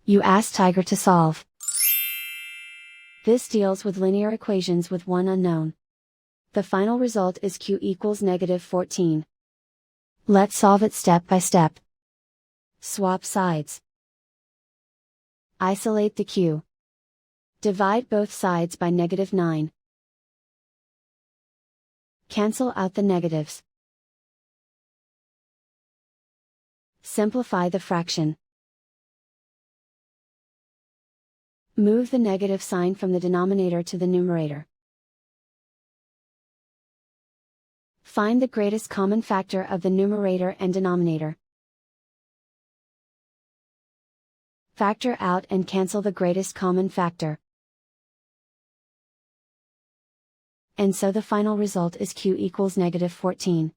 You ask Tiger to solve. This deals with linear equations with one unknown. The final result is q equals -14. Let's solve it step by step. Swap sides. Isolate the q. Divide both sides by -9. Cancel out the negatives. Simplify the fraction. Move the negative sign from the denominator to the numerator. Find the greatest common factor of the numerator and denominator. Factor out and cancel the greatest common factor. And so the final result is q equals -14.